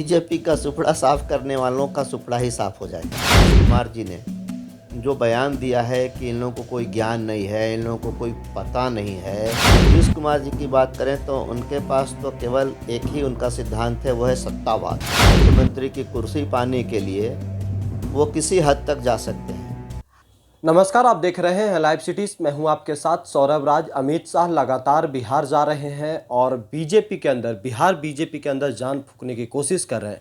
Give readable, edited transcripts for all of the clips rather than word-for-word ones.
BJP का सुपड़ा साफ करने वालों का सुपड़ा ही साफ हो जाएगा। कुमार जी ने जो बयान दिया है कि इन लोगों को कोई ज्ञान नहीं है, इन लोगों को कोई पता नहीं है। नीतीश कुमार जी की बात करें तो उनके पास तो केवल एक ही उनका सिद्धांत है, वो है सत्तावाद। मुख्यमंत्री की कुर्सी पाने के लिए वो किसी हद तक जा सकते हैं। नमस्कार, आप देख रहे हैं लाइव सिटीज। मैं हूं आपके साथ सौरभ राज। अमित शाह लगातार बिहार जा रहे हैं और बिहार बीजेपी के अंदर जान फूंकने की कोशिश कर रहे हैं।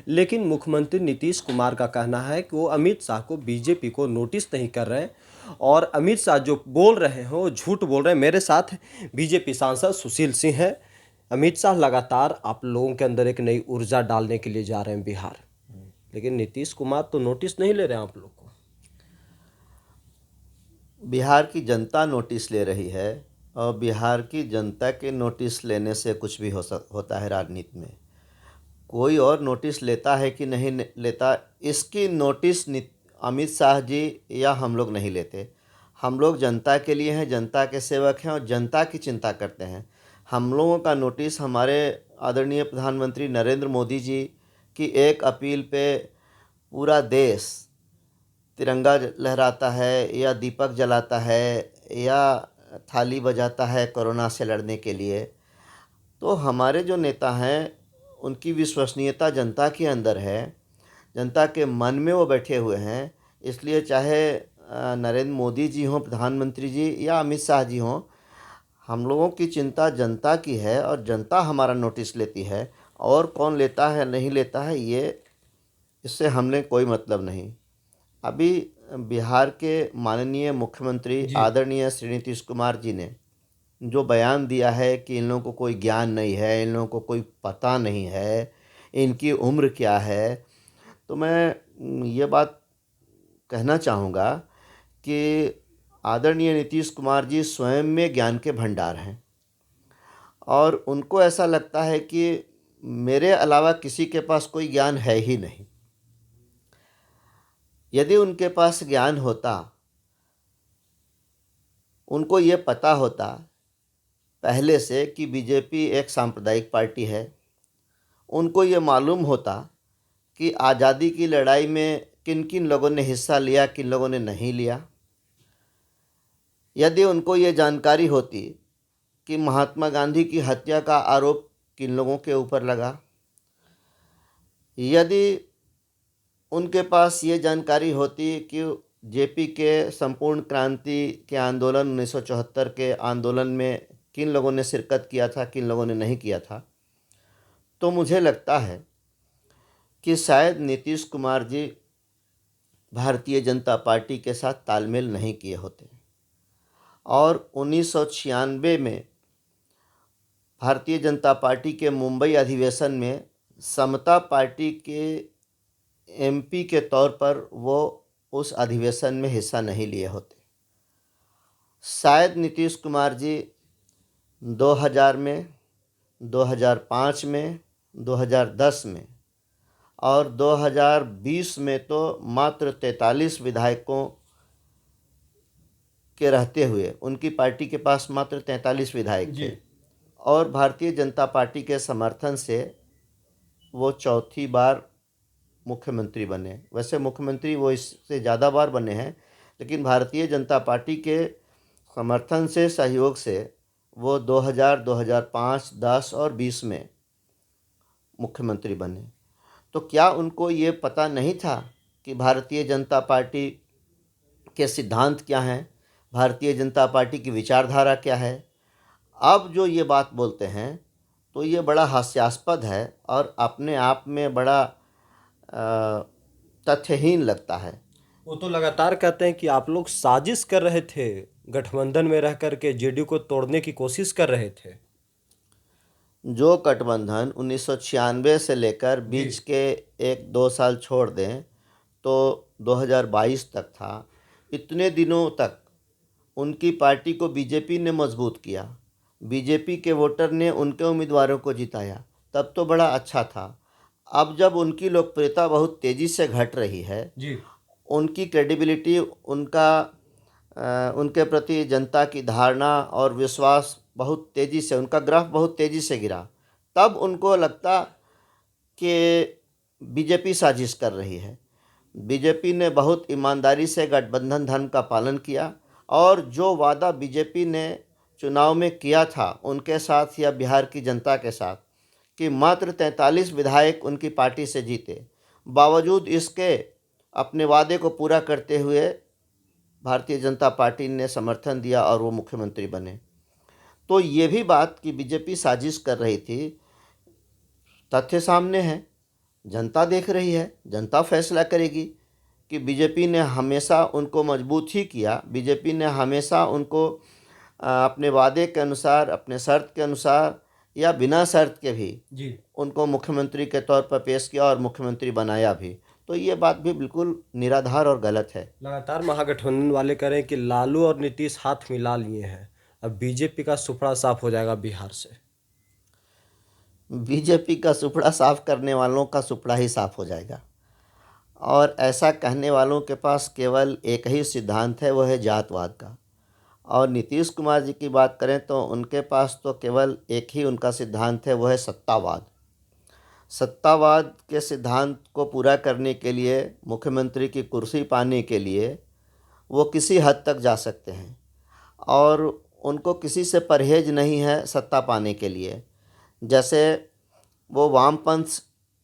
लेकिन मुख्यमंत्री नीतीश कुमार का कहना है कि वो अमित शाह को, बीजेपी को नोटिस नहीं कर रहे हैं और अमित शाह जो बोल रहे हैं वो झूठ बोल रहे हैं। मेरे साथ बीजेपी सांसद सुशील सिंह हैं। अमित शाह लगातार आप लोगों के अंदर एक नई ऊर्जा डालने के लिए जा रहे हैं बिहार, लेकिन नीतीश कुमार तो नोटिस नहीं ले रहे हैं आप लोग को। बिहार की जनता नोटिस ले रही है और बिहार की जनता के नोटिस लेने से कुछ भी होता है राजनीति में। कोई और नोटिस लेता है कि नहीं लेता, इसकी नोटिस अमित शाह जी या हम लोग नहीं लेते। हम लोग जनता के लिए हैं, जनता के सेवक हैं और जनता की चिंता करते हैं। हम लोगों का नोटिस हमारे आदरणीय प्रधानमंत्री नरेंद्र मोदी जी की एक अपील पे पूरा देश तिरंगा लहराता है या दीपक जलाता है या थाली बजाता है कोरोना से लड़ने के लिए। तो हमारे जो नेता हैं उनकी विश्वसनीयता जनता के अंदर है, जनता के मन में वो बैठे हुए हैं। इसलिए चाहे नरेंद्र मोदी जी हों, प्रधानमंत्री जी या अमित शाह जी हों, हम लोगों की चिंता जनता की है और जनता हमारा नोटिस लेती है। और कौन लेता है नहीं लेता है ये, इससे हमने कोई मतलब नहीं। अभी बिहार के माननीय मुख्यमंत्री आदरणीय श्री नीतीश कुमार जी ने जो बयान दिया है कि इन लोगों को कोई ज्ञान नहीं है, इन लोगों को कोई पता नहीं है, इनकी उम्र क्या है, तो मैं ये बात कहना चाहूँगा कि आदरणीय नीतीश कुमार जी स्वयं में ज्ञान के भंडार हैं और उनको ऐसा लगता है कि मेरे अलावा किसी के पास कोई ज्ञान है ही नहीं। यदि उनके पास ज्ञान होता, उनको ये पता होता पहले से कि बीजेपी एक सांप्रदायिक पार्टी है, उनको ये मालूम होता कि आज़ादी की लड़ाई में किन किन लोगों ने हिस्सा लिया, किन लोगों ने नहीं लिया। यदि उनको ये जानकारी होती कि महात्मा गांधी की हत्या का आरोप किन लोगों के ऊपर लगा, यदि उनके पास ये जानकारी होती कि जेपी के संपूर्ण क्रांति के आंदोलन 1974 के आंदोलन में किन लोगों ने शिरकत किया था, किन लोगों ने नहीं किया था, तो मुझे लगता है कि शायद नीतीश कुमार जी भारतीय जनता पार्टी के साथ तालमेल नहीं किए होते। और 1996 में भारतीय जनता पार्टी के मुंबई अधिवेशन में समता पार्टी के एमपी के तौर पर वो उस अधिवेशन में हिस्सा नहीं लिए होते। शायद नीतीश कुमार जी 2000 में, 2005 में, 2010 में और 2020 में तो मात्र 43 विधायकों के रहते हुए उनकी पार्टी के पास मात्र 43 विधायक थे और भारतीय जनता पार्टी के समर्थन से वो चौथी बार मुख्यमंत्री बने। वैसे मुख्यमंत्री वो इससे ज़्यादा बार बने हैं, लेकिन भारतीय जनता पार्टी के समर्थन से, सहयोग से वो 2000, 2005, 10 और 20 में मुख्यमंत्री बने। तो क्या उनको ये पता नहीं था कि भारतीय जनता पार्टी के सिद्धांत क्या हैं, भारतीय जनता पार्टी की विचारधारा क्या है? अब जो ये बात बोलते हैं तो ये बड़ा हास्यास्पद है और अपने आप में बड़ा तथ्यहीन लगता है। वो तो लगातार कहते हैं कि आप लोग साजिश कर रहे थे, गठबंधन में रह कर के जेडीयू को तोड़ने की कोशिश कर रहे थे। जो गठबंधन 1996 से लेकर बीच के 1-2 साल छोड़ दें तो 2022 तक था, इतने दिनों तक उनकी पार्टी को बीजेपी ने मजबूत किया, बीजेपी के वोटर ने उनके उम्मीदवारों को जिताया, तब तो बड़ा अच्छा था। अब जब उनकी लोकप्रियता बहुत तेज़ी से घट रही है, उनकी क्रेडिबिलिटी, उनके प्रति जनता की धारणा और विश्वास बहुत तेज़ी से, उनका ग्राफ बहुत तेज़ी से गिरा, तब उनको लगता कि बीजेपी साजिश कर रही है। बीजेपी ने बहुत ईमानदारी से गठबंधन धर्म का पालन किया और जो वादा बीजेपी ने चुनाव में किया था उनके साथ या बिहार की जनता के साथ कि मात्र 43 विधायक उनकी पार्टी से जीते, बावजूद इसके अपने वादे को पूरा करते हुए भारतीय जनता पार्टी ने समर्थन दिया और वो मुख्यमंत्री बने। तो ये भी बात कि बीजेपी साजिश कर रही थी, तथ्य सामने है, जनता देख रही है, जनता फैसला करेगी कि बीजेपी ने हमेशा उनको मजबूत ही किया। बीजेपी ने हमेशा उनको अपने वादे के अनुसार, अपने शर्त के अनुसार या बिना शर्त के भी उनको मुख्यमंत्री के तौर पर पेश किया और मुख्यमंत्री बनाया भी। तो ये बात भी बिल्कुल निराधार और गलत है। लगातार महागठबंधन वाले कह रहे हैं कि लालू और नीतीश हाथ मिला लिए हैं, अब बीजेपी का सुपड़ा साफ हो जाएगा बिहार से। बीजेपी का सुपड़ा साफ करने वालों का सुपड़ा ही साफ हो जाएगा और ऐसा कहने वालों के पास केवल एक ही सिद्धांत है, वो है जातवाद का। और नीतीश कुमार जी की बात करें तो उनके पास तो केवल एक ही उनका सिद्धांत है, वो है सत्तावाद। सत्तावाद के सिद्धांत को पूरा करने के लिए, मुख्यमंत्री की कुर्सी पाने के लिए वो किसी हद तक जा सकते हैं और उनको किसी से परहेज नहीं है सत्ता पाने के लिए। जैसे वो वामपंथ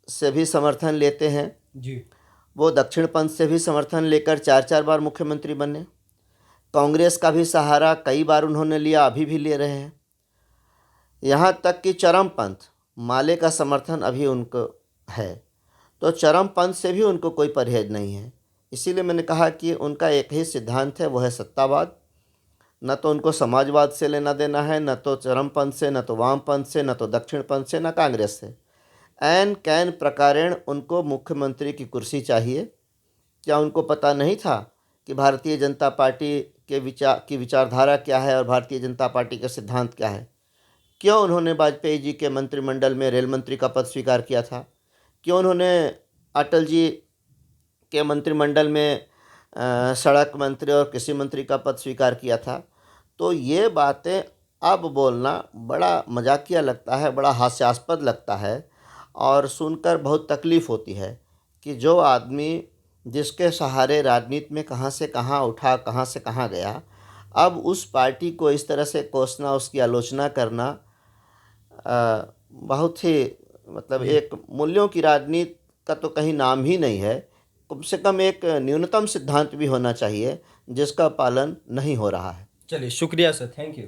से भी समर्थन लेते हैं जी, वो दक्षिणपंथ से भी समर्थन लेकर 4-4 बार मुख्यमंत्री बने। कांग्रेस का भी सहारा कई बार उन्होंने लिया, अभी भी ले रहे हैं। यहाँ तक कि चरमपंथ माले का समर्थन अभी उनको है, तो चरमपंथ से भी उनको कोई परहेज नहीं है। इसीलिए मैंने कहा कि उनका एक ही सिद्धांत है, वो है सत्तावाद। न तो उनको समाजवाद से लेना देना है, न तो चरमपंथ से, न तो वामपंथ से, न तो दक्षिणपंथ से, न कांग्रेस से। ऐन कैन प्रकारेण उनको मुख्यमंत्री की कुर्सी चाहिए। क्या उनको पता नहीं था कि भारतीय जनता पार्टी के विचारधारा क्या है और भारतीय जनता पार्टी का सिद्धांत क्या है? क्यों उन्होंने वाजपेयी जी के मंत्रिमंडल में रेल मंत्री का पद स्वीकार किया था? क्यों उन्होंने अटल जी के मंत्रिमंडल में सड़क मंत्री और कृषि मंत्री का पद स्वीकार किया था? तो ये बातें अब बोलना बड़ा मजाकिया लगता है, बड़ा हास्यास्पद लगता है और सुनकर बहुत तकलीफ़ होती है कि जो आदमी जिसके सहारे राजनीति में कहाँ से कहाँ उठा, कहाँ से कहाँ गया, अब उस पार्टी को इस तरह से कोसना, उसकी आलोचना करना बहुत ही मतलब एक मूल्यों की राजनीति का तो कहीं नाम ही नहीं है। कम से कम एक न्यूनतम सिद्धांत भी होना चाहिए जिसका पालन नहीं हो रहा है। चलिए शुक्रिया सर, थैंक यू।